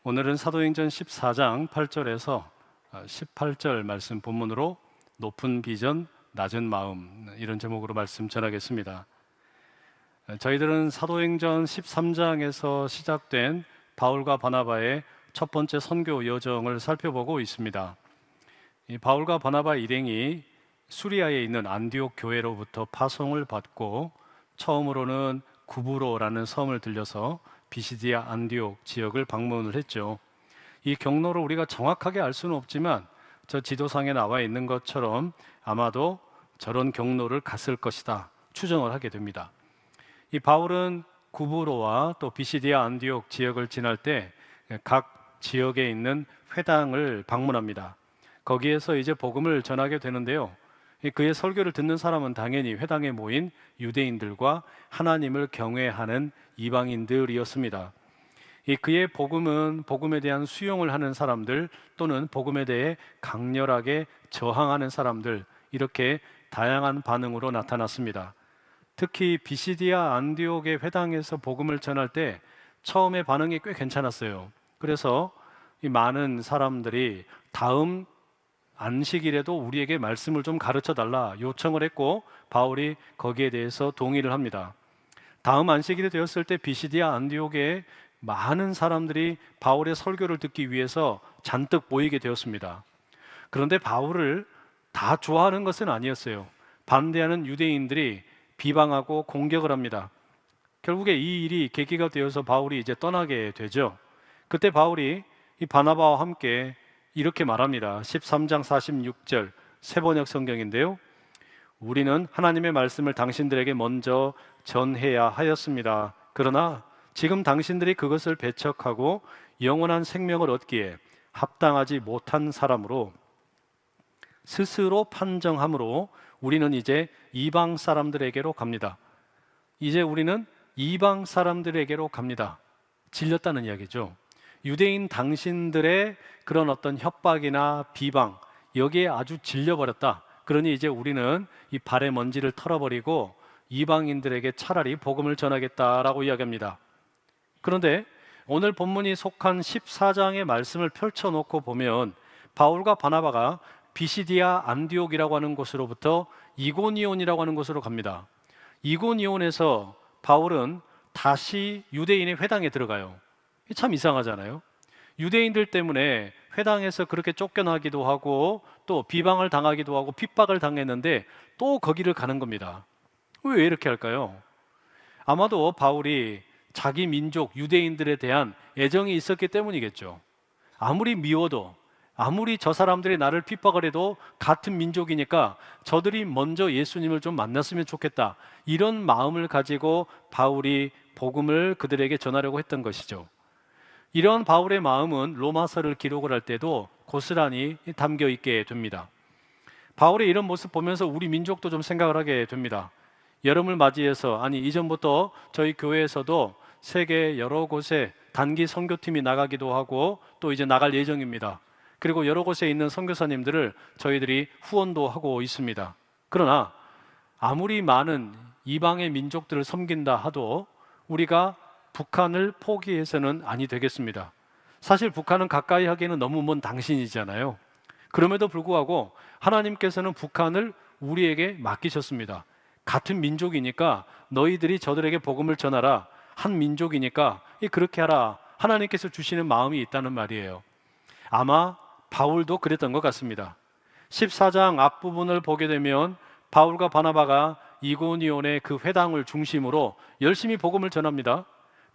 오늘은 사도행전 14장 8절에서 18절 말씀 본문으로 높은 비전, 낮은 마음, 이런 제목으로 말씀 전하겠습니다. 저희들은 사도행전 13장에서 시작된 바울과 바나바의 첫 번째 선교 여정을 살펴보고 있습니다. 이 바울과 바나바 일행이 수리아에 있는 안디옥 교회로부터 파송을 받고 처음으로는 구브로라는 섬을 들려서 비시디아 안디옥 지역을 방문을 했죠. 이 경로를 우리가 정확하게 알 수는 없지만 저 지도상에 나와 있는 것처럼 아마도 저런 경로를 갔을 것이다 추정을 하게 됩니다. 이 바울은 구브로와 또 비시디아 안디옥 지역을 지날 때 각 지역에 있는 회당을 방문합니다. 거기에서 이제 복음을 전하게 되는데요. 그의 설교를 듣는 사람은 당연히 회당에 모인 유대인들과 하나님을 경외하는 이방인들이었습니다. 그의 복음은 복음에 대한 수용을 하는 사람들 또는 복음에 대해 강렬하게 저항하는 사람들, 이렇게 다양한 반응으로 나타났습니다. 특히 비시디아 안디옥의 회당에서 복음을 전할 때 처음에 반응이 꽤 괜찮았어요. 그래서 이 많은 사람들이 다음 안식일에도 우리에게 말씀을 좀 가르쳐 달라 요청을 했고 바울이 거기에 대해서 동의를 합니다. 다음 안식일이 되었을 때 비시디아 안디옥에 많은 사람들이 바울의 설교를 듣기 위해서 잔뜩 모이게 되었습니다. 그런데 바울을 다 좋아하는 것은 아니었어요. 반대하는 유대인들이 비방하고 공격을 합니다. 결국에 이 일이 계기가 되어서 바울이 이제 떠나게 되죠. 그때 바울이 이 바나바와 함께 이렇게 말합니다. 13장 46절 세번역 성경인데요. 우리는 하나님의 말씀을 당신들에게 먼저 전해야 하였습니다. 그러나 지금 당신들이 그것을 배척하고 영원한 생명을 얻기에 합당하지 못한 사람으로 스스로 판정함으로 우리는 이제 이방 사람들에게로 갑니다. 이제 우리는 이방 사람들에게로 갑니다. 질렸다는 이야기죠. 유대인 당신들의 그런 어떤 협박이나 비방, 여기에 아주 질려버렸다. 그러니 이제 우리는 이 발의 먼지를 털어버리고 이방인들에게 차라리 복음을 전하겠다라고 이야기합니다. 그런데 오늘 본문이 속한 14장의 말씀을 펼쳐놓고 보면 바울과 바나바가 비시디아 안디옥이라고 하는 곳으로부터 이고니온이라고 하는 곳으로 갑니다. 이고니온에서 바울은 다시 유대인의 회당에 들어가요. 참 이상하잖아요. 유대인들 때문에 회당에서 그렇게 쫓겨나기도 하고 또 비방을 당하기도 하고 핍박을 당했는데 또 거기를 가는 겁니다. 왜 이렇게 할까요? 아마도 바울이 자기 민족 유대인들에 대한 애정이 있었기 때문이겠죠. 아무리 미워도 아무리 저 사람들이 나를 핍박을 해도 같은 민족이니까 저들이 먼저 예수님을 좀 만났으면 좋겠다, 이런 마음을 가지고 바울이 복음을 그들에게 전하려고 했던 것이죠. 이런 바울의 마음은 로마서를 기록을 할 때도 고스란히 담겨 있게 됩니다. 바울의 이런 모습 보면서 우리 민족도 좀 생각을 하게 됩니다. 여름을 맞이해서, 아니 이전부터 저희 교회에서도 세계 여러 곳에 단기 선교팀이 나가기도 하고 또 이제 나갈 예정입니다. 그리고 여러 곳에 있는 선교사님들을 저희들이 후원도 하고 있습니다. 그러나 아무리 많은 이방의 민족들을 섬긴다 하도 우리가 북한을 포기해서는 아니 되겠습니다. 사실 북한은 가까이 하기에는 너무 먼 당신이잖아요. 그럼에도 불구하고 하나님께서는 북한을 우리에게 맡기셨습니다. 같은 민족이니까 너희들이 저들에게 복음을 전하라, 한 민족이니까 그렇게 하라, 하나님께서 주시는 마음이 있다는 말이에요. 아마 바울도 그랬던 것 같습니다. 14장 앞부분을 보게 되면 바울과 바나바가 이고니온의 그 회당을 중심으로 열심히 복음을 전합니다.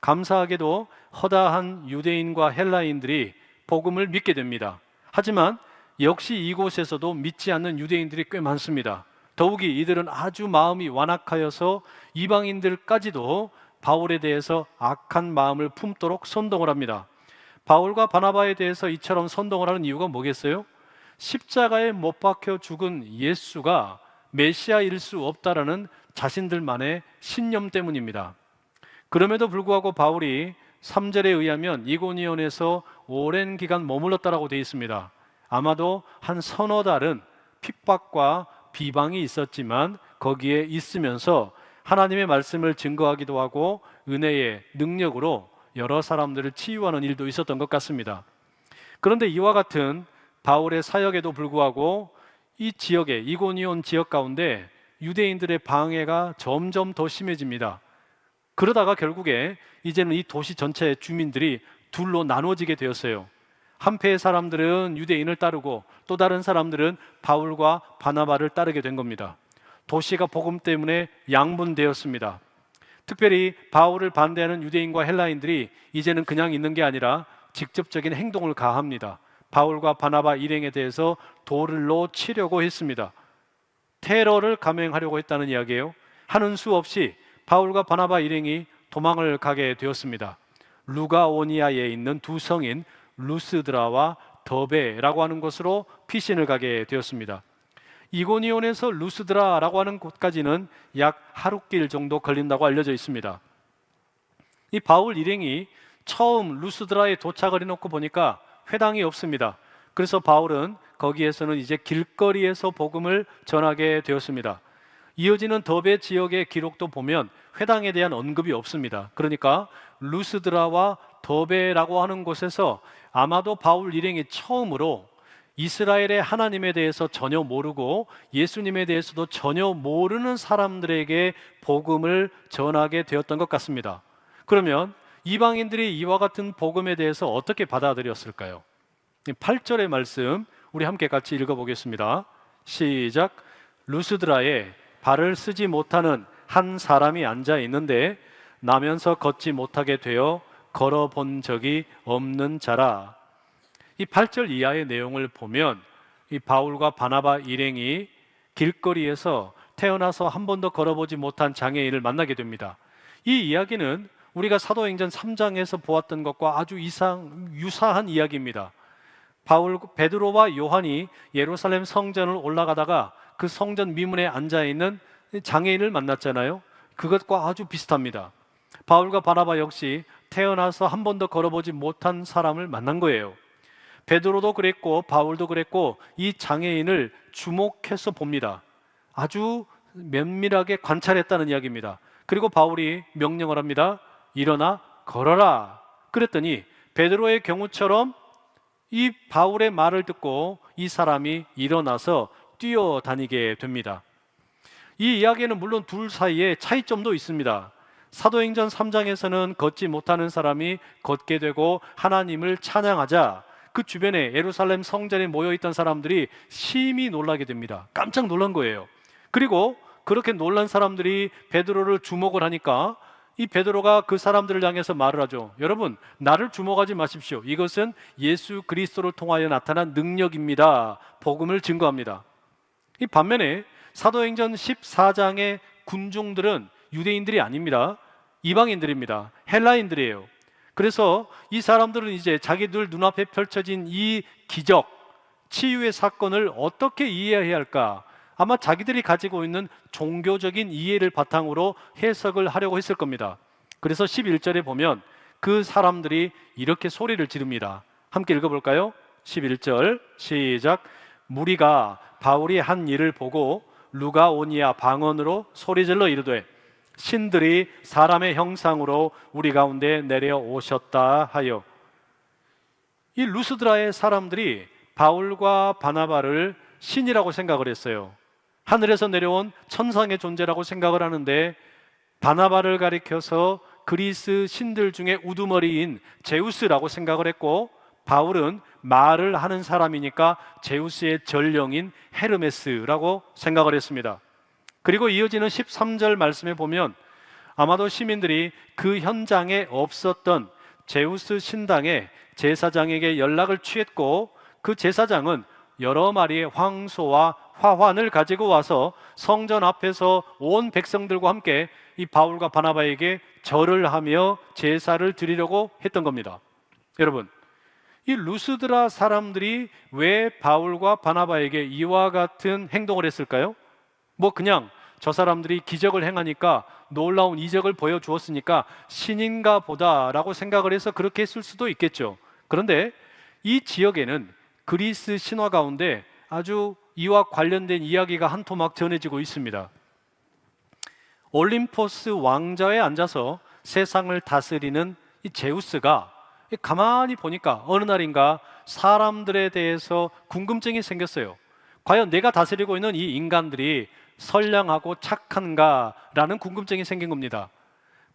감사하게도 허다한 유대인과 헬라인들이 복음을 믿게 됩니다. 하지만 역시 이곳에서도 믿지 않는 유대인들이 꽤 많습니다. 더욱이 이들은 아주 마음이 완악하여서 이방인들까지도 바울에 대해서 악한 마음을 품도록 선동을 합니다. 바울과 바나바에 대해서 이처럼 선동을 하는 이유가 뭐겠어요? 십자가에 못 박혀 죽은 예수가 메시아일 수 없다라는 자신들만의 신념 때문입니다. 그럼에도 불구하고 바울이 3절에 의하면 이고니온에서 오랜 기간 머물렀다라고 되어 있습니다. 아마도 한 서너 달은 핍박과 비방이 있었지만 거기에 있으면서 하나님의 말씀을 증거하기도 하고 은혜의 능력으로 여러 사람들을 치유하는 일도 있었던 것 같습니다. 그런데 이와 같은 바울의 사역에도 불구하고 이 지역에, 이고니온 지역 가운데 유대인들의 방해가 점점 더 심해집니다. 그러다가 결국에 이제는 이 도시 전체의 주민들이 둘로 나눠지게 되었어요. 한패의 사람들은 유대인을 따르고 또 다른 사람들은 바울과 바나바를 따르게 된 겁니다. 도시가 복음 때문에 양분되었습니다. 특별히 바울을 반대하는 유대인과 헬라인들이 이제는 그냥 있는 게 아니라 직접적인 행동을 가합니다. 바울과 바나바 일행에 대해서 돌로 치려고 했습니다. 테러를 감행하려고 했다는 이야기예요. 하는 수 없이 바울과 바나바 일행이 도망을 가게 되었습니다. 루가오니아에 있는 두 성인 루스드라와 더베라고 하는 곳으로 피신을 가게 되었습니다. 이고니온에서 루스드라라고 하는 곳까지는 약 하루길 정도 걸린다고 알려져 있습니다. 이 바울 일행이 처음 루스드라에 도착을 해놓고 보니까 회당이 없습니다. 그래서 바울은 거기에서는 이제 길거리에서 복음을 전하게 되었습니다. 이어지는 더베 지역의 기록도 보면 회당에 대한 언급이 없습니다. 그러니까 루스드라와 더베라고 하는 곳에서 아마도 바울 일행이 처음으로 이스라엘의 하나님에 대해서 전혀 모르고 예수님에 대해서도 전혀 모르는 사람들에게 복음을 전하게 되었던 것 같습니다. 그러면 이방인들이 이와 같은 복음에 대해서 어떻게 받아들였을까요? 8절의 말씀 우리 함께 같이 읽어보겠습니다. 시작. 루스드라에 발을 쓰지 못하는 한 사람이 앉아 있는데 나면서 걷지 못하게 되어 걸어본 적이 없는 자라. 이 8절 이하의 내용을 보면 이 바울과 바나바 일행이 길거리에서 태어나서 한 번도 걸어보지 못한 장애인을 만나게 됩니다. 이 이야기는 우리가 사도행전 3장에서 보았던 것과 아주 유사한 이야기입니다. 베드로와 요한이 예루살렘 성전을 올라가다가 그 성전 미문에 앉아있는 장애인을 만났잖아요. 그것과 아주 비슷합니다. 바울과 바나바 역시 태어나서 한 번도 걸어보지 못한 사람을 만난 거예요. 베드로도 그랬고 바울도 그랬고 이 장애인을 주목해서 봅니다. 아주 면밀하게 관찰했다는 이야기입니다. 그리고 바울이 명령을 합니다. 일어나 걸어라. 그랬더니 베드로의 경우처럼 이 바울의 말을 듣고 이 사람이 일어나서 뛰어다니게 됩니다. 이 이야기에는 물론 둘 사이에 차이점도 있습니다. 사도행전 3장에서는 걷지 못하는 사람이 걷게 되고 하나님을 찬양하자 그 주변에 예루살렘 성전에 모여있던 사람들이 심히 놀라게 됩니다. 깜짝 놀란 거예요. 그리고 그렇게 놀란 사람들이 베드로를 주목을 하니까 이 베드로가 그 사람들을 향해서 말을 하죠. 여러분, 나를 주목하지 마십시오. 이것은 예수 그리스도를 통하여 나타난 능력입니다. 복음을 증거합니다. 이 반면에 사도행전 14장의 군중들은 유대인들이 아닙니다. 이방인들입니다. 헬라인들이에요. 그래서 이 사람들은 이제 자기들 눈앞에 펼쳐진 이 기적, 치유의 사건을 어떻게 이해해야 할까? 아마 자기들이 가지고 있는 종교적인 이해를 바탕으로 해석을 하려고 했을 겁니다. 그래서 11절에 보면 그 사람들이 이렇게 소리를 지릅니다. 함께 읽어볼까요? 11절 시작. 무리가 바울이 한 일을 보고 루가오니아 방언으로 소리질러 이르되 신들이 사람의 형상으로 우리 가운데 내려오셨다 하여. 이 루스드라의 사람들이 바울과 바나바를 신이라고 생각을 했어요. 하늘에서 내려온 천상의 존재라고 생각을 하는데 바나바를 가리켜서 그리스 신들 중에 우두머리인 제우스라고 생각을 했고 바울은 말을 하는 사람이니까 제우스의 전령인 헤르메스라고 생각을 했습니다. 그리고 이어지는 13절 말씀에 보면 아마도 시민들이 그 현장에 없었던 제우스 신당의 제사장에게 연락을 취했고 그 제사장은 여러 마리의 황소와 화환을 가지고 와서 성전 앞에서 온 백성들과 함께 이 바울과 바나바에게 절을 하며 제사를 드리려고 했던 겁니다. 여러분, 이 루스드라 사람들이 왜 바울과 바나바에게 이와 같은 행동을 했을까요? 그냥 저 사람들이 기적을 행하니까 놀라운 이적을 보여주었으니까 신인가 보다라고 생각을 해서 그렇게 했을 수도 있겠죠. 그런데 이 지역에는 그리스 신화 가운데 아주 이와 관련된 이야기가 한 토막 전해지고 있습니다. 올림포스 왕좌에 앉아서 세상을 다스리는 이 제우스가 가만히 보니까 어느 날인가 사람들에 대해서 궁금증이 생겼어요. 과연 내가 다스리고 있는 이 인간들이 선량하고 착한가라는 궁금증이 생긴 겁니다.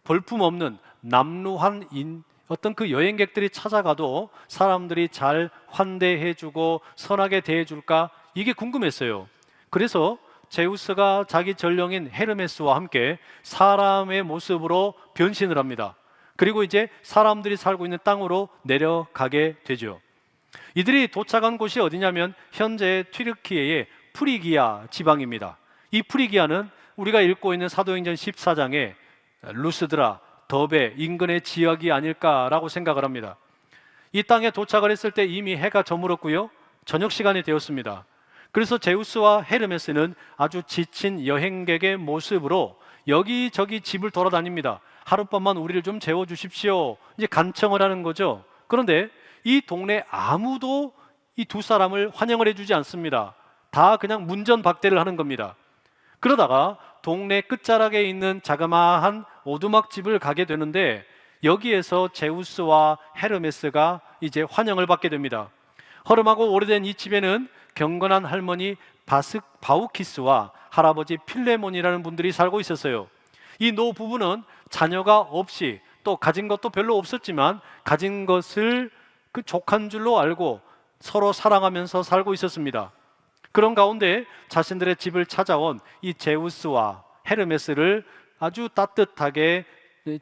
볼품없는 남루한 어떤 그 여행객들이 찾아가도 사람들이 잘 환대해주고 선하게 대해줄까, 이게 궁금했어요. 그래서 제우스가 자기 전령인 헤르메스와 함께 사람의 모습으로 변신을 합니다. 그리고 이제 사람들이 살고 있는 땅으로 내려가게 되죠. 이들이 도착한 곳이 어디냐면 현재 튀르키예의 프리기아 지방입니다. 이 프리기아는 우리가 읽고 있는 사도행전 14장에 루스드라, 더베 인근의 지역이 아닐까라고 생각을 합니다. 이 땅에 도착을 했을 때 이미 해가 저물었고요, 저녁 시간이 되었습니다. 그래서 제우스와 헤르메스는 아주 지친 여행객의 모습으로 여기저기 집을 돌아다닙니다. 하룻밤만 우리를 좀 재워주십시오, 이제 간청을 하는 거죠. 그런데 이 동네 아무도 이 두 사람을 환영을 해주지 않습니다. 다 그냥 문전박대를 하는 겁니다. 그러다가 동네 끝자락에 있는 자그마한 오두막집을 가게 되는데 여기에서 제우스와 헤르메스가 이제 환영을 받게 됩니다. 허름하고 오래된 이 집에는 경건한 할머니 바우키스와 할아버지 필레몬이라는 분들이 살고 있었어요. 이 노 부부는 자녀가 없이, 또 가진 것도 별로 없었지만 가진 것을 그 족한 줄로 알고 서로 사랑하면서 살고 있었습니다. 그런 가운데 자신들의 집을 찾아온 이 제우스와 헤르메스를 아주 따뜻하게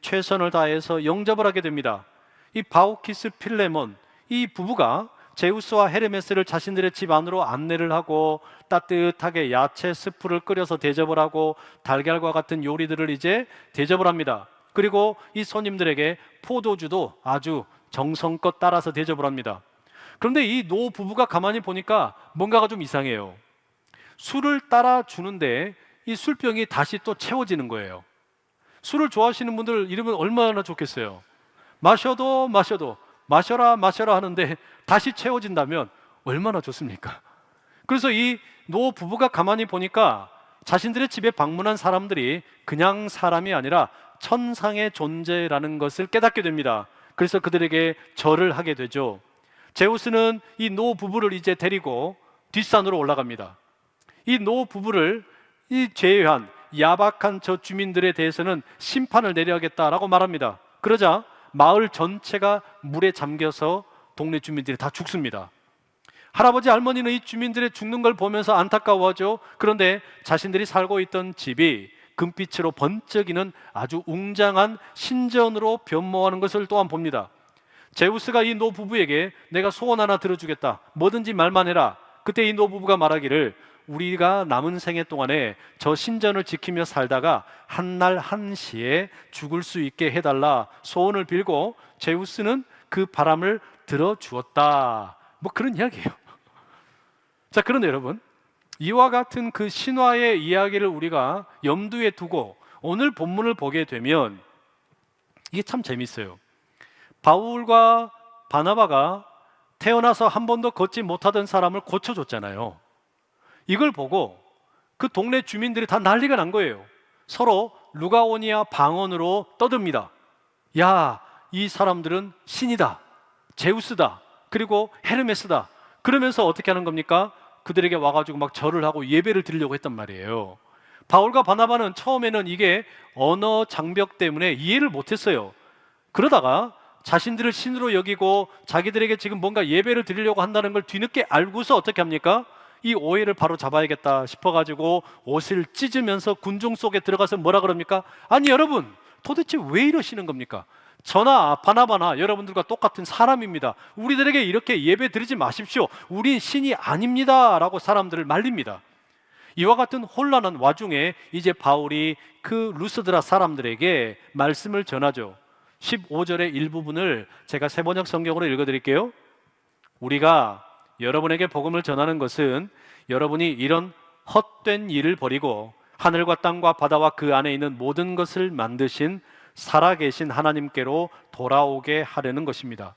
최선을 다해서 영접을 하게 됩니다. 이 바우키스 필레몬, 이 부부가 제우스와 헤르메스를 자신들의 집 안으로 안내를 하고 따뜻하게 야채 스프를 끓여서 대접을 하고 달걀과 같은 요리들을 이제 대접을 합니다. 그리고 이 손님들에게 포도주도 아주 정성껏 따라서 대접을 합니다. 그런데 이 노 부부가 가만히 보니까 뭔가가 좀 이상해요. 술을 따라 주는데 이 술병이 다시 또 채워지는 거예요. 술을 좋아하시는 분들 이러면 얼마나 좋겠어요. 마셔도 마셔라 하는데 다시 채워진다면 얼마나 좋습니까? 그래서 이 노 부부가 가만히 보니까 자신들의 집에 방문한 사람들이 그냥 사람이 아니라 천상의 존재라는 것을 깨닫게 됩니다. 그래서 그들에게 절을 하게 되죠. 제우스는 이 노 부부를 이제 데리고 뒷산으로 올라갑니다. 이 노 부부를 제외한 야박한 저 주민들에 대해서는 심판을 내려야겠다라고 말합니다. 그러자 마을 전체가 물에 잠겨서 동네 주민들이 다 죽습니다. 할아버지 할머니는 이 주민들의 죽는 걸 보면서 안타까워하죠. 그런데 자신들이 살고 있던 집이 금빛으로 번쩍이는 아주 웅장한 신전으로 변모하는 것을 또한 봅니다. 제우스가 이 노 부부에게 내가 소원 하나 들어주겠다, 뭐든지 말만 해라. 그때 이 노 부부가 말하기를 우리가 남은 생애 동안에 저 신전을 지키며 살다가 한날 한시에 죽을 수 있게 해달라 소원을 빌고 제우스는 그 바람을 들어주었다, 뭐 그런 이야기예요. 자, 그런데 여러분, 이와 같은 그 신화의 이야기를 우리가 염두에 두고 오늘 본문을 보게 되면 이게 참 재밌어요. 바울과 바나바가 태어나서 한 번도 걷지 못하던 사람을 고쳐줬잖아요. 이걸 보고 그 동네 주민들이 다 난리가 난 거예요. 서로 루가오니아 방언으로 떠듭니다. 야, 이 사람들은 신이다, 제우스다, 그리고 헤르메스다. 그러면서 어떻게 하는 겁니까? 그들에게 와가지고 막 절을 하고 예배를 드리려고 했단 말이에요. 바울과 바나바는 처음에는 이게 언어 장벽 때문에 이해를 못했어요. 그러다가 자신들을 신으로 여기고 자기들에게 지금 뭔가 예배를 드리려고 한다는 걸 뒤늦게 알고서 어떻게 합니까? 이 오해를 바로 잡아야겠다 싶어가지고 옷을 찢으면서 군중 속에 들어가서 뭐라 그럽니까? 아니 여러분, 도대체 왜 이러시는 겁니까? 저나 바나바나 여러분들과 똑같은 사람입니다. 우리들에게 이렇게 예배 드리지 마십시오. 우린 신이 아닙니다 라고 사람들을 말립니다. 이와 같은 혼란한 와중에 이제 바울이 그 루스드라 사람들에게 말씀을 전하죠. 15절의 일부분을 제가 세번역 성경으로 읽어드릴게요. 우리가 여러분에게 복음을 전하는 것은 여러분이 이런 헛된 일을 버리고 하늘과 땅과 바다와 그 안에 있는 모든 것을 만드신 살아계신 하나님께로 돌아오게 하려는 것입니다.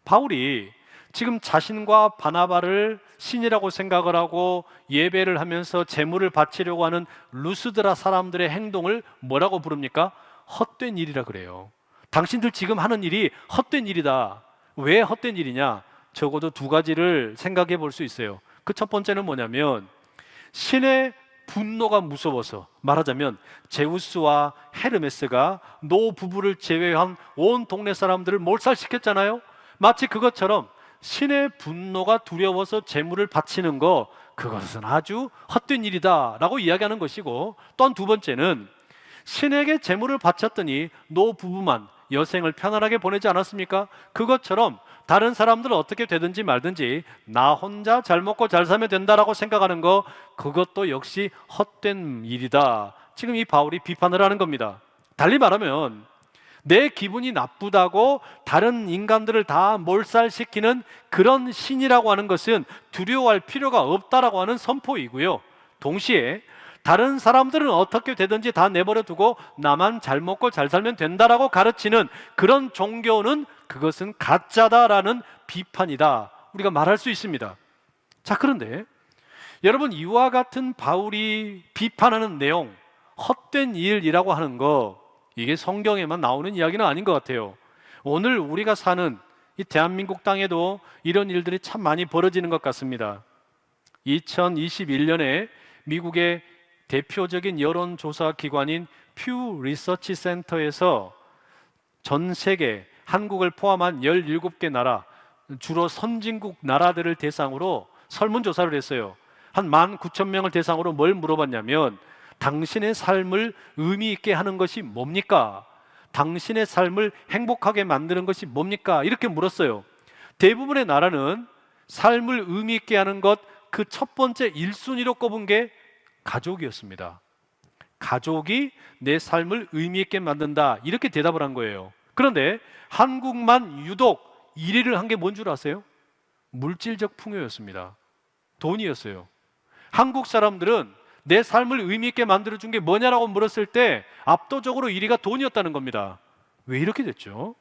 바울이 지금 자신과 바나바를 신이라고 생각을 하고 예배를 하면서 제물을 바치려고 하는 루스드라 사람들의 행동을 뭐라고 부릅니까? 헛된 일이라 그래요. 당신들 지금 하는 일이 헛된 일이다. 왜 헛된 일이냐? 적어도 두 가지를 생각해 볼 수 있어요. 그 첫 번째는 뭐냐면 신의 분노가 무서워서, 말하자면 제우스와 헤르메스가 노 부부를 제외한 온 동네 사람들을 몰살시켰잖아요. 마치 그것처럼 신의 분노가 두려워서 제물을 바치는 거, 그것은 아주 헛된 일이다 라고 이야기하는 것이고, 또한 두 번째는 신에게 제물을 바쳤더니 노 부부만 여생을 편안하게 보내지 않았습니까? 그것처럼 다른 사람들은 어떻게 되든지 말든지 나 혼자 잘 먹고 잘 살면 된다라고 생각하는 거, 그것도 역시 헛된 일이다. 지금 이 바울이 비판을 하는 겁니다. 달리 말하면 내 기분이 나쁘다고 다른 인간들을 다 몰살시키는 그런 신이라고 하는 것은 두려워할 필요가 없다라고 하는 선포이고요. 동시에 다른 사람들은 어떻게 되든지 다 내버려 두고 나만 잘 먹고 잘 살면 된다라고 가르치는 그런 종교는 그것은 가짜다라는 비판이다, 우리가 말할 수 있습니다. 자, 그런데 여러분, 이와 같은 바울이 비판하는 내용, 헛된 일이라고 하는 거, 이게 성경에만 나오는 이야기는 아닌 것 같아요. 오늘 우리가 사는 이 대한민국 땅에도 이런 일들이 참 많이 벌어지는 것 같습니다. 2021년에 미국의 대표적인 여론조사 기관인 퓨 리서치 센터에서 전 세계, 한국을 포함한 17개 나라, 주로 선진국 나라들을 대상으로 설문조사를 했어요. 한 19,000명을 대상으로 뭘 물어봤냐면, 당신의 삶을 의미 있게 하는 것이 뭡니까? 당신의 삶을 행복하게 만드는 것이 뭡니까? 이렇게 물었어요. 대부분의 나라는 삶을 의미 있게 하는 것, 그 첫 번째 1순위로 꼽은 게 가족이었습니다. 가족이 내 삶을 의미 있게 만든다, 이렇게 대답을 한 거예요. 그런데 한국만 유독 1위를 한 게 뭔 줄 아세요? 물질적 풍요였습니다. 돈이었어요. 한국 사람들은 내 삶을 의미 있게 만들어준 게 뭐냐라고 물었을 때 압도적으로 1위가 돈이었다는 겁니다. 왜 이렇게 됐죠?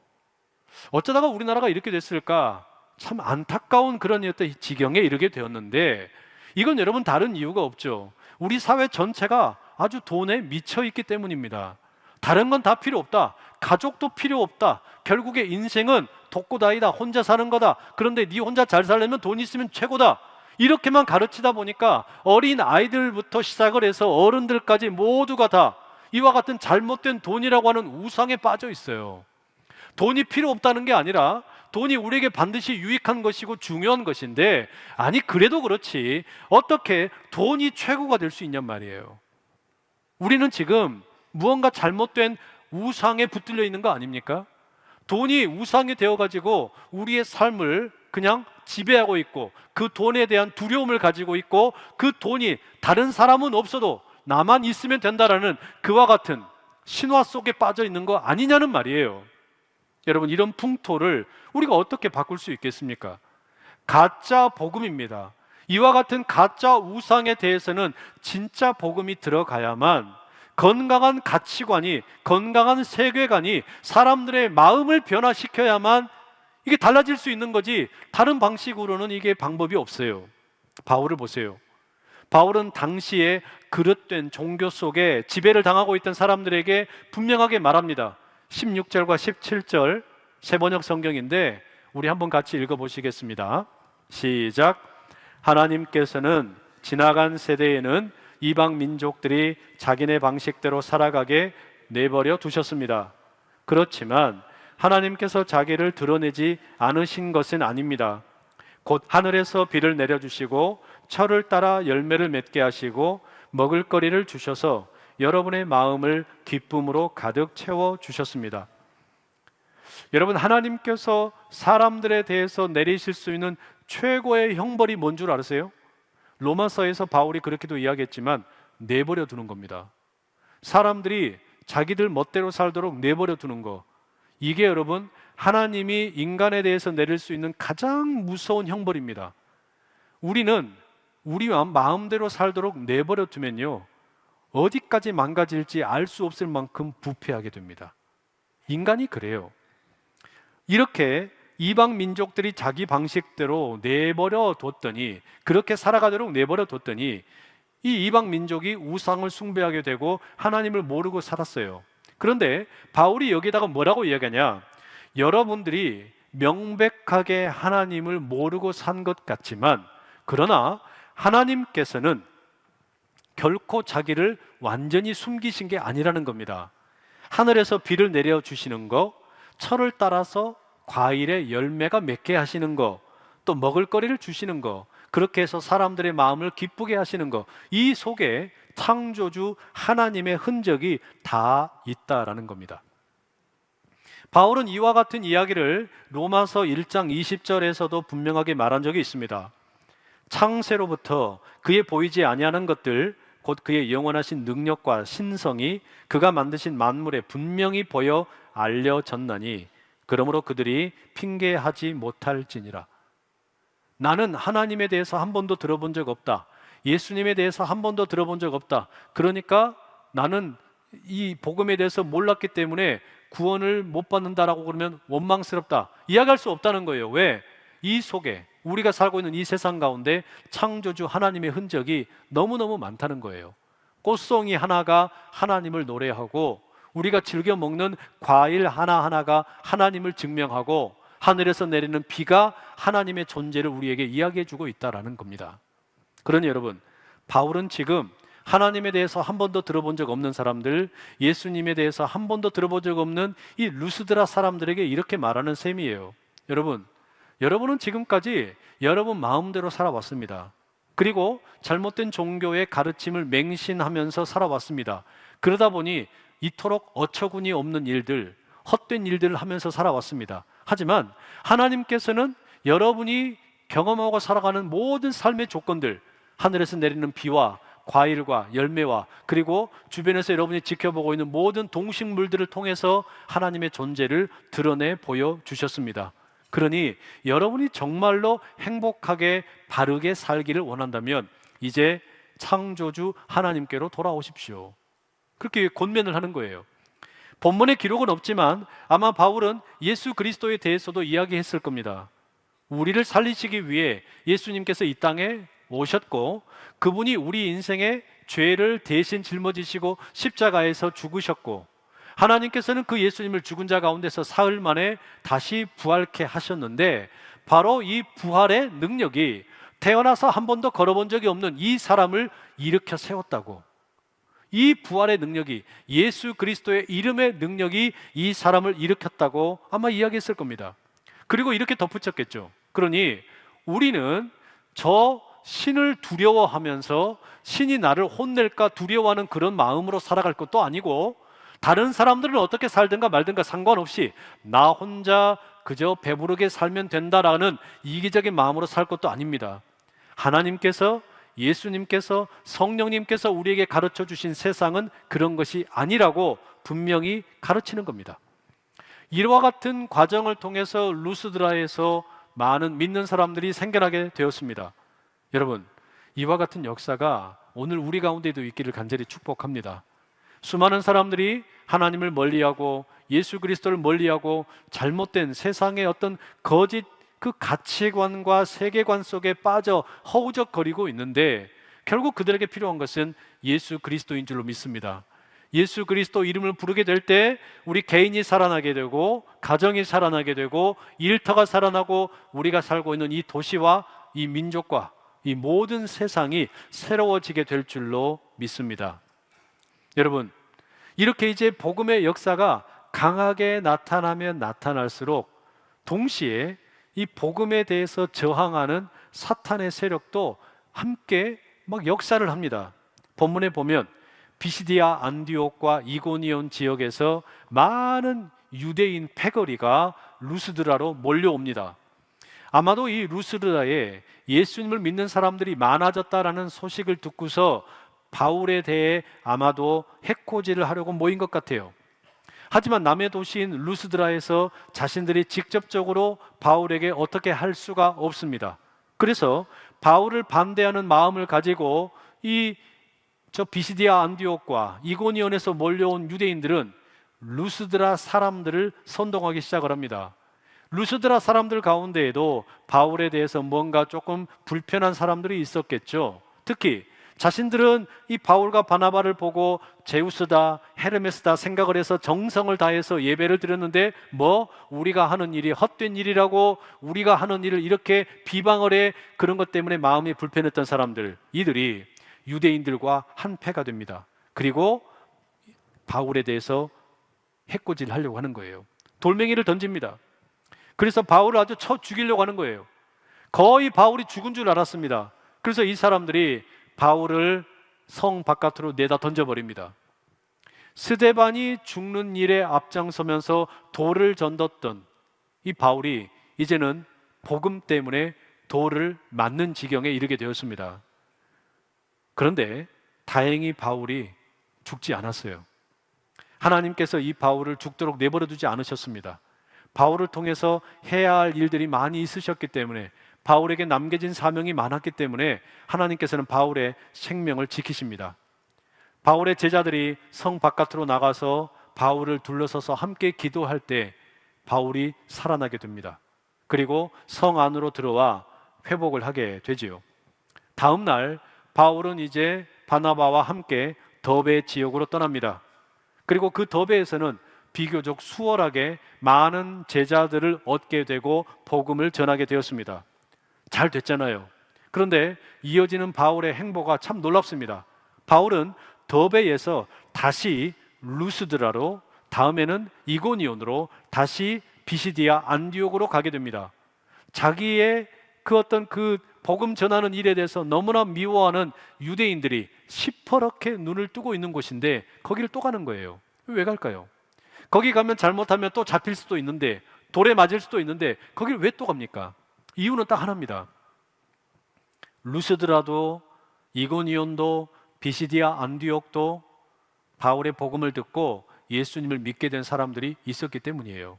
어쩌다가 우리나라가 이렇게 됐을까? 참 안타까운 그런 지경에 이르게 되었는데, 이건 여러분 다른 이유가 없죠. 우리 사회 전체가 아주 돈에 미쳐 있기 때문입니다. 다른 건 다 필요 없다. 가족도 필요 없다. 결국에 인생은 독고다이다. 혼자 사는 거다. 그런데 네 혼자 잘 살려면 돈 있으면 최고다. 이렇게만 가르치다 보니까 어린 아이들부터 시작을 해서 어른들까지 모두가 다 이와 같은 잘못된 돈이라고 하는 우상에 빠져 있어요. 돈이 필요 없다는 게 아니라 돈이 우리에게 반드시 유익한 것이고 중요한 것인데, 아니 그래도 그렇지 어떻게 돈이 최고가 될 수 있냔 말이에요. 우리는 지금 무언가 잘못된 우상에 붙들려 있는 거 아닙니까? 돈이 우상이 되어가지고 우리의 삶을 그냥 지배하고 있고, 그 돈에 대한 두려움을 가지고 있고, 그 돈이 다른 사람은 없어도 나만 있으면 된다라는 그와 같은 신화 속에 빠져 있는 거 아니냐는 말이에요. 여러분, 이런 풍토를 우리가 어떻게 바꿀 수 있겠습니까? 가짜 복음입니다. 이와 같은 가짜 우상에 대해서는 진짜 복음이 들어가야만 건강한 가치관이, 건강한 세계관이 사람들의 마음을 변화시켜야만 이게 달라질 수 있는 거지, 다른 방식으로는 이게 방법이 없어요. 바울을 보세요. 바울은 당시에 그릇된 종교 속에 지배를 당하고 있던 사람들에게 분명하게 말합니다. 16절과 17절 세번역 성경인데 우리 한번 같이 읽어보시겠습니다. 시작. 하나님께서는 지나간 세대에는 이방 민족들이 자기네 방식대로 살아가게 내버려 두셨습니다. 그렇지만 하나님께서 자기를 드러내지 않으신 것은 아닙니다. 곧 하늘에서 비를 내려주시고 철을 따라 열매를 맺게 하시고 먹을거리를 주셔서 여러분의 마음을 기쁨으로 가득 채워주셨습니다. 여러분, 하나님께서 사람들에 대해서 내리실 수 있는 최고의 형벌이 뭔 줄 아세요? 로마서에서 바울이 그렇게도 이야기했지만 내버려 두는 겁니다. 사람들이 자기들 멋대로 살도록 내버려 두는 거, 이게 여러분 하나님이 인간에 대해서 내릴 수 있는 가장 무서운 형벌입니다. 우리는 우리 마음대로 살도록 내버려 두면요, 어디까지 망가질지 알 수 없을 만큼 부패하게 됩니다. 인간이 그래요. 이렇게 이방 민족들이 자기 방식대로 내버려 뒀더니, 그렇게 살아가도록 내버려 뒀더니 이 이방 민족이 우상을 숭배하게 되고 하나님을 모르고 살았어요. 그런데 바울이 여기다가 뭐라고 이야기하냐? 여러분들이 명백하게 하나님을 모르고 산 것 같지만, 그러나 하나님께서는 결코 자기를 완전히 숨기신 게 아니라는 겁니다. 하늘에서 비를 내려주시는 거, 철을 따라서 과일의 열매가 맺게 하시는 거, 또 먹을거리를 주시는 거, 그렇게 해서 사람들의 마음을 기쁘게 하시는 거, 이 속에 창조주 하나님의 흔적이 다 있다라는 겁니다. 바울은 이와 같은 이야기를 로마서 1장 20절에서도 분명하게 말한 적이 있습니다. 창세로부터 그의 보이지 아니하는 것들, 곧 그의 영원하신 능력과 신성이 그가 만드신 만물에 분명히 보여 알려졌나니 그러므로 그들이 핑계하지 못할지니라. 나는 하나님에 대해서 한 번도 들어본 적 없다. 예수님에 대해서 한 번도 들어본 적 없다. 그러니까 나는 이 복음에 대해서 몰랐기 때문에 구원을 못 받는다라고 그러면 원망스럽다. 이야기할 수 없다는 거예요. 왜? 이 속에 우리가 살고 있는 이 세상 가운데 창조주 하나님의 흔적이 너무너무 많다는 거예요. 꽃송이 하나가 하나님을 노래하고, 우리가 즐겨 먹는 과일 하나하나가 하나님을 증명하고, 하늘에서 내리는 비가 하나님의 존재를 우리에게 이야기해주고 있다는 겁니다. 그러니 여러분, 바울은 지금 하나님에 대해서 한 번도 들어본 적 없는 사람들, 예수님에 대해서 한 번도 들어본 적 없는 이 루스드라 사람들에게 이렇게 말하는 셈이에요. 여러분은 지금까지 여러분 마음대로 살아왔습니다. 그리고 잘못된 종교의 가르침을 맹신하면서 살아왔습니다. 그러다 보니 이토록 어처구니 없는 일들, 헛된 일들을 하면서 살아왔습니다. 하지만 하나님께서는 여러분이 경험하고 살아가는 모든 삶의 조건들, 하늘에서 내리는 비와 과일과 열매와, 그리고 주변에서 여러분이 지켜보고 있는 모든 동식물들을 통해서 하나님의 존재를 드러내 보여주셨습니다. 그러니 여러분이 정말로 행복하게 바르게 살기를 원한다면 이제 창조주 하나님께로 돌아오십시오. 그렇게 권면을 하는 거예요. 본문에 기록은 없지만 아마 바울은 예수 그리스도에 대해서도 이야기했을 겁니다. 우리를 살리시기 위해 예수님께서 이 땅에 오셨고, 그분이 우리 인생의 죄를 대신 짊어지시고 십자가에서 죽으셨고, 하나님께서는 그 예수님을 죽은 자 가운데서 사흘 만에 다시 부활케 하셨는데, 바로 이 부활의 능력이 태어나서 한 번도 걸어본 적이 없는 이 사람을 일으켜 세웠다고. 이 부활의 능력이, 예수 그리스도의 이름의 능력이 이 사람을 일으켰다고 아마 이야기했을 겁니다. 그리고 이렇게 덧붙였겠죠. 그러니 우리는 저 신을 두려워하면서 신이 나를 혼낼까 두려워하는 그런 마음으로 살아갈 것도 아니고, 다른 사람들은 어떻게 살든가 말든가 상관없이 나 혼자 그저 배부르게 살면 된다라는 이기적인 마음으로 살 것도 아닙니다. 하나님께서, 예수님께서, 성령님께서 우리에게 가르쳐 주신 세상은 그런 것이 아니라고 분명히 가르치는 겁니다. 이와 같은 과정을 통해서 루스드라에서 많은 믿는 사람들이 생겨나게 되었습니다. 여러분, 이와 같은 역사가 오늘 우리 가운데도 있기를 간절히 축복합니다. 수많은 사람들이 하나님을 멀리하고 예수 그리스도를 멀리하고 잘못된 세상의 어떤 거짓 그 가치관과 세계관 속에 빠져 허우적거리고 있는데, 결국 그들에게 필요한 것은 예수 그리스도인 줄로 믿습니다. 예수 그리스도 이름을 부르게 될 때 우리 개인이 살아나게 되고, 가정이 살아나게 되고, 일터가 살아나고, 우리가 살고 있는 이 도시와 이 민족과 이 모든 세상이 새로워지게 될 줄로 믿습니다. 여러분, 이렇게 이제 복음의 역사가 강하게 나타나면 나타날수록 동시에 이 복음에 대해서 저항하는 사탄의 세력도 함께 막 역사를 합니다. 본문에 보면 비시디아 안디옥과 이고니온 지역에서 많은 유대인 패거리가 루스드라로 몰려옵니다. 아마도 이 루스드라에 예수님을 믿는 사람들이 많아졌다라는 소식을 듣고서 바울에 대해 아마도 해코지를 하려고 모인 것 같아요. 하지만 남의 도시인 루스드라에서 자신들이 직접적으로 바울에게 어떻게 할 수가 없습니다. 그래서 바울을 반대하는 마음을 가지고 저 비시디아 안디옥과 이고니온에서 몰려온 유대인들은 루스드라 사람들을 선동하기 시작을 합니다. 루스드라 사람들 가운데에도 바울에 대해서 뭔가 조금 불편한 사람들이 있었겠죠. 특히 자신들은 이 바울과 바나바를 보고 제우스다, 헤르메스다 생각을 해서 정성을 다해서 예배를 드렸는데 우리가 하는 일이 헛된 일이라고, 우리가 하는 일을 이렇게 비방을 해. 그런 것 때문에 마음이 불편했던 사람들, 이들이 유대인들과 한패가 됩니다. 그리고 바울에 대해서 해코지를 하려고 하는 거예요. 돌멩이를 던집니다. 그래서 바울을 아주 쳐 죽이려고 하는 거예요. 거의 바울이 죽은 줄 알았습니다. 그래서 이 사람들이 바울을 성 바깥으로 내다 던져버립니다. 스데반이 죽는 일에 앞장서면서 돌을 던졌던 이 바울이 이제는 복음 때문에 돌을 맞는 지경에 이르게 되었습니다. 그런데 다행히 바울이 죽지 않았어요. 하나님께서 이 바울을 죽도록 내버려 두지 않으셨습니다. 바울을 통해서 해야 할 일들이 많이 있으셨기 때문에, 바울에게 남겨진 사명이 많았기 때문에 하나님께서는 바울의 생명을 지키십니다. 바울의 제자들이 성 바깥으로 나가서 바울을 둘러서서 함께 기도할 때 바울이 살아나게 됩니다. 그리고 성 안으로 들어와 회복을 하게 되지요. 다음 날 바울은 이제 바나바와 함께 더베 지역으로 떠납니다. 그리고 그 더베에서는 비교적 수월하게 많은 제자들을 얻게 되고 복음을 전하게 되었습니다. 잘 됐잖아요. 그런데 이어지는 바울의 행보가 참 놀랍습니다. 바울은 더베에서 다시 루스드라로, 다음에는 이고니온으로, 다시 비시디아 안디옥으로 가게 됩니다. 자기의 그 복음 전하는 일에 대해서 너무나 미워하는 유대인들이 시퍼렇게 눈을 뜨고 있는 곳인데 거기를 또 가는 거예요. 왜 갈까요? 거기 가면 잘못하면 또 잡힐 수도 있는데, 돌에 맞을 수도 있는데 거기를 왜 또 갑니까? 이유는 딱 하나입니다. 루스드라도, 이고니온도, 비시디아 안디옥도 바울의 복음을 듣고 예수님을 믿게 된 사람들이 있었기 때문이에요.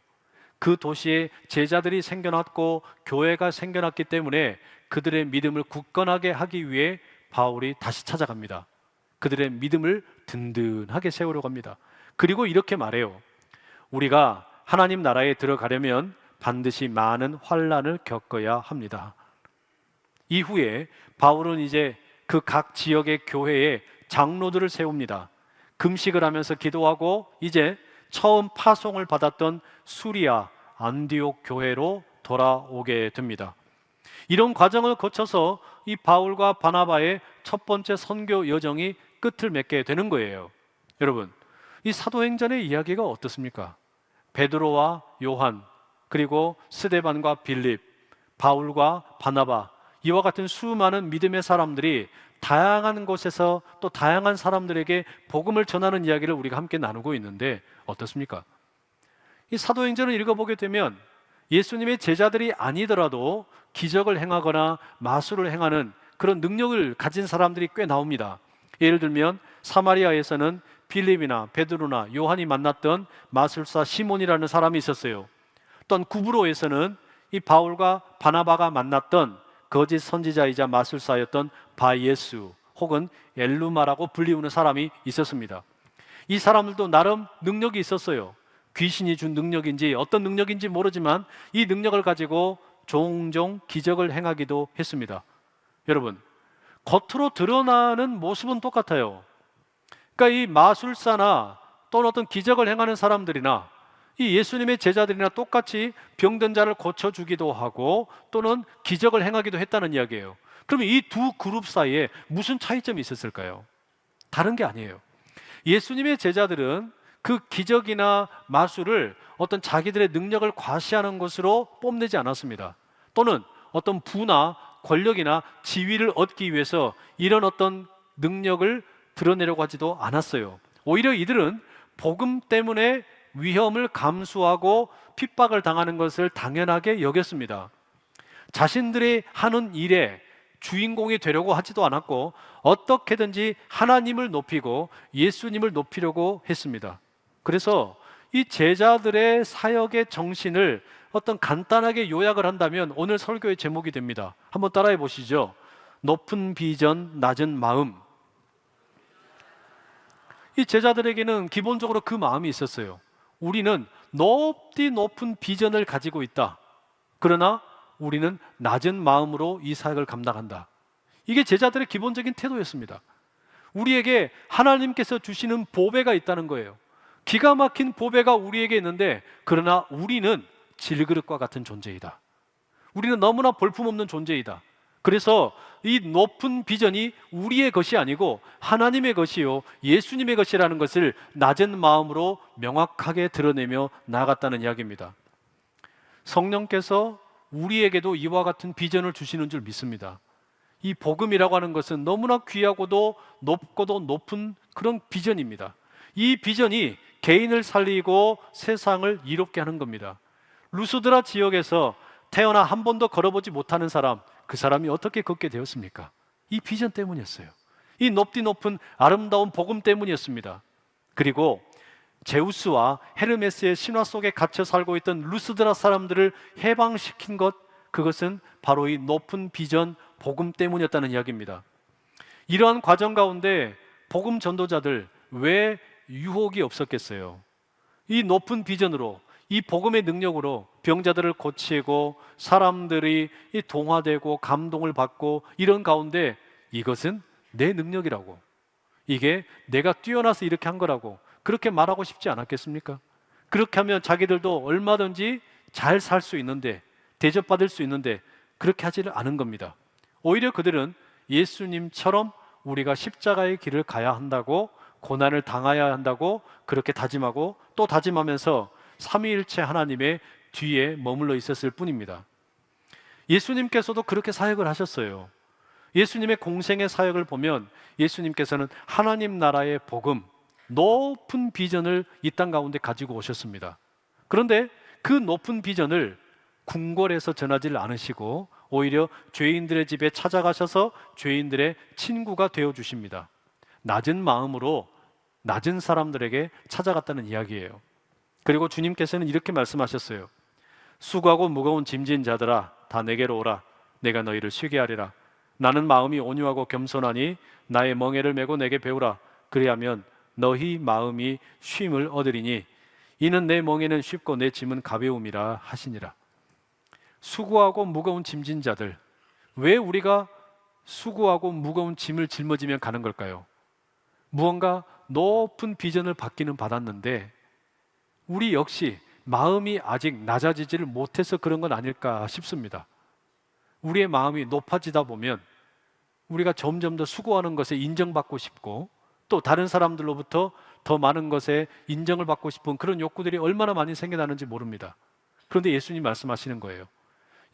그 도시에 제자들이 생겨났고 교회가 생겨났기 때문에 그들의 믿음을 굳건하게 하기 위해 바울이 다시 찾아갑니다. 그들의 믿음을 든든하게 세우려 합니다. 그리고 이렇게 말해요. 우리가 하나님 나라에 들어가려면 반드시 많은 환난을 겪어야 합니다. 이후에 바울은 이제 그 각 지역의 교회에 장로들을 세웁니다. 금식을 하면서 기도하고 이제 처음 파송을 받았던 수리아 안디옥 교회로 돌아오게 됩니다. 이런 과정을 거쳐서 이 바울과 바나바의 첫 번째 선교 여정이 끝을 맺게 되는 거예요. 여러분, 이 사도행전의 이야기가 어떻습니까? 베드로와 요한, 그리고 스데반과 빌립, 바울과 바나바, 이와 같은 수많은 믿음의 사람들이 다양한 곳에서 또 다양한 사람들에게 복음을 전하는 이야기를 우리가 함께 나누고 있는데 어떻습니까? 이 사도행전을 읽어보게 되면 예수님의 제자들이 아니더라도 기적을 행하거나 마술을 행하는 그런 능력을 가진 사람들이 꽤 나옵니다. 예를 들면 사마리아에서는 빌립이나 베드로나 요한이 만났던 마술사 시몬이라는 사람이 있었어요. 또한 구브로에서는 이 바울과 바나바가 만났던 거짓 선지자이자 마술사였던 바예수 혹은 엘루마라고 불리우는 사람이 있었습니다. 이 사람들도 나름 능력이 있었어요. 귀신이 준 능력인지 어떤 능력인지 모르지만 이 능력을 가지고 종종 기적을 행하기도 했습니다. 여러분, 겉으로 드러나는 모습은 똑같아요. 그러니까 이 마술사나 또는 어떤 기적을 행하는 사람들이나 이 예수님의 제자들이나 똑같이 병든 자를 고쳐주기도 하고 또는 기적을 행하기도 했다는 이야기예요. 그러면 이 두 그룹 사이에 무슨 차이점이 있었을까요? 다른 게 아니에요. 예수님의 제자들은 그 기적이나 마술을 어떤 자기들의 능력을 과시하는 것으로 뽐내지 않았습니다. 또는 어떤 부나 권력이나 지위를 얻기 위해서 이런 어떤 능력을 드러내려고 하지도 않았어요. 오히려 이들은 복음 때문에 위험을 감수하고 핍박을 당하는 것을 당연하게 여겼습니다. 자신들이 하는 일에 주인공이 되려고 하지도 않았고 어떻게든지 하나님을 높이고 예수님을 높이려고 했습니다. 그래서 이 제자들의 사역의 정신을 어떤 간단하게 요약을 한다면 오늘 설교의 제목이 됩니다. 한번 따라해 보시죠. 높은 비전, 낮은 마음. 이 제자들에게는 기본적으로 그 마음이 있었어요. 우리는 높디 높은 비전을 가지고 있다. 그러나 우리는 낮은 마음으로 이 사역을 감당한다. 이게 제자들의 기본적인 태도였습니다. 우리에게 하나님께서 주시는 보배가 있다는 거예요. 기가 막힌 보배가 우리에게 있는데, 그러나 우리는 질그릇과 같은 존재이다. 우리는 너무나 볼품없는 존재이다. 그래서 이 높은 비전이 우리의 것이 아니고 하나님의 것이요 예수님의 것이라는 것을 낮은 마음으로 명확하게 드러내며 나아갔다는 이야기입니다. 성령께서 우리에게도 이와 같은 비전을 주시는 줄 믿습니다. 이 복음이라고 하는 것은 너무나 귀하고도 높고도 높은 그런 비전입니다. 이 비전이 개인을 살리고 세상을 이롭게 하는 겁니다. 루스드라 지역에서 태어나 한 번도 걸어보지 못하는 사람, 그 사람이 어떻게 걷게 되었습니까? 이 비전 때문이었어요. 이 높디 높은 아름다운 복음 때문이었습니다. 그리고 제우스와 헤르메스의 신화 속에 갇혀 살고 있던 루스드라 사람들을 해방시킨 것, 그것은 바로 이 높은 비전, 복음 때문이었다는 이야기입니다. 이러한 과정 가운데 복음 전도자들 왜 유혹이 없었겠어요? 이 높은 비전으로, 이 복음의 능력으로 병자들을 고치고 사람들이 동화되고 감동을 받고, 이런 가운데 이것은 내 능력이라고, 이게 내가 뛰어나서 이렇게 한 거라고 그렇게 말하고 싶지 않았겠습니까? 그렇게 하면 자기들도 얼마든지 잘 살 수 있는데, 대접받을 수 있는데, 그렇게 하지를 않은 겁니다. 오히려 그들은 예수님처럼 우리가 십자가의 길을 가야 한다고, 고난을 당해야 한다고 그렇게 다짐하고 또 다짐하면서 삼위일체 하나님의 뒤에 머물러 있었을 뿐입니다. 예수님께서도 그렇게 사역을 하셨어요. 예수님의 공생의 사역을 보면 예수님께서는 하나님 나라의 복음, 높은 비전을 이 땅 가운데 가지고 오셨습니다. 그런데 그 높은 비전을 궁궐에서 전하지 않으시고 오히려 죄인들의 집에 찾아가셔서 죄인들의 친구가 되어 주십니다. 낮은 마음으로 낮은 사람들에게 찾아갔다는 이야기예요. 그리고 주님께서는 이렇게 말씀하셨어요. 수고하고 무거운 짐진 자들아, 다 내게로 오라. 내가 너희를 쉬게 하리라. 나는 마음이 온유하고 겸손하니 나의 멍에를 메고 내게 배우라. 그리하면 너희 마음이 쉼을 얻으리니 이는 내 멍에는 쉽고 내 짐은 가벼움이라 하시니라. 수고하고 무거운 짐진 자들, 왜 우리가 수고하고 무거운 짐을 짊어지면 가는 걸까요? 무언가 높은 비전을 받았는데 우리 역시 마음이 아직 낮아지지를 못해서 그런 건 아닐까 싶습니다. 우리의 마음이 높아지다 보면 우리가 점점 더 수고하는 것에 인정받고 싶고, 또 다른 사람들로부터 더 많은 것에 인정을 받고 싶은 그런 욕구들이 얼마나 많이 생겨나는지 모릅니다. 그런데 예수님 말씀하시는 거예요.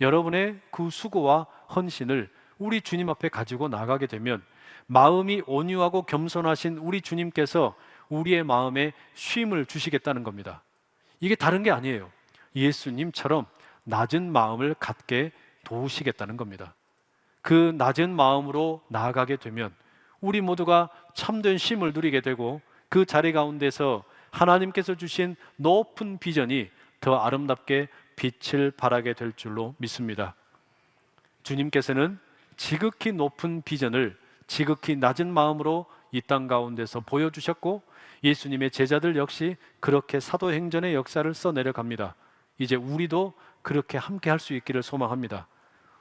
여러분의 그 수고와 헌신을 우리 주님 앞에 가지고 나가게 되면 마음이 온유하고 겸손하신 우리 주님께서 우리의 마음에 쉼을 주시겠다는 겁니다. 이게 다른 게 아니에요. 예수님처럼 낮은 마음을 갖게 도우시겠다는 겁니다. 그 낮은 마음으로 나아가게 되면 우리 모두가 참된 쉼을 누리게 되고, 그 자리 가운데서 하나님께서 주신 높은 비전이 더 아름답게 빛을 발하게 될 줄로 믿습니다. 주님께서는 지극히 높은 비전을 지극히 낮은 마음으로 이 땅 가운데서 보여주셨고, 예수님의 제자들 역시 그렇게 사도행전의 역사를 써내려갑니다. 이제 우리도 그렇게 함께 할 수 있기를 소망합니다.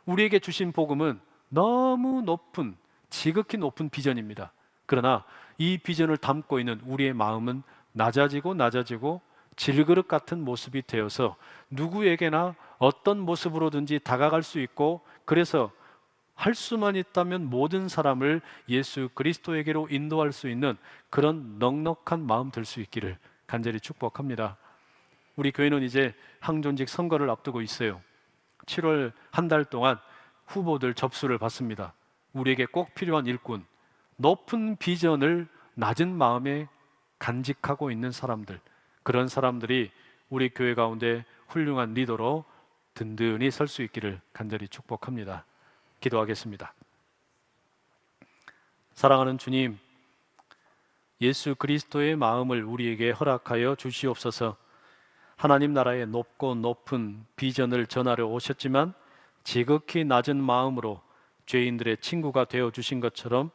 우리에게 주신 복음은 너무 높은, 지극히 높은 비전입니다. 그러나 이 비전을 담고 있는 우리의 마음은 낮아지고 질그릇 같은 모습이 되어서 누구에게나 어떤 모습으로든지 다가갈 수 있고, 그래서 할 수만 있다면 모든 사람을 예수 그리스도에게로 인도할 수 있는 그런 넉넉한 마음 될 수 있기를 간절히 축복합니다. 우리 교회는 이제 항존직 선거를 앞두고 있어요. 7월 한 달 동안 후보들 접수를 받습니다. 우리에게 꼭 필요한 일꾼, 높은 비전을 낮은 마음에 간직하고 있는 사람들, 그런 사람들이 우리 교회 가운데 훌륭한 리더로 든든히 설 수 있기를 간절히 축복합니다. 기도하겠습니다. 사랑하는 주님, 예수 그리스도의 마음을 우리에게 허락하여 주시옵소서. 하나님 나라의 높고 높은 비전을 전하려 오셨지만 지극히 낮은 마음으로 죄인들의 친구가 되어 주신 것처럼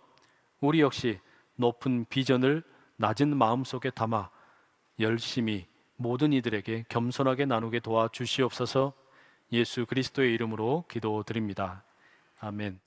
우리 역시 높은 비전을 낮은 마음 속에 담아 열심히 모든 이들에게 겸손하게 나누게 도와주시옵소서. 예수 그리스도의 이름으로 기도드립니다. 아멘.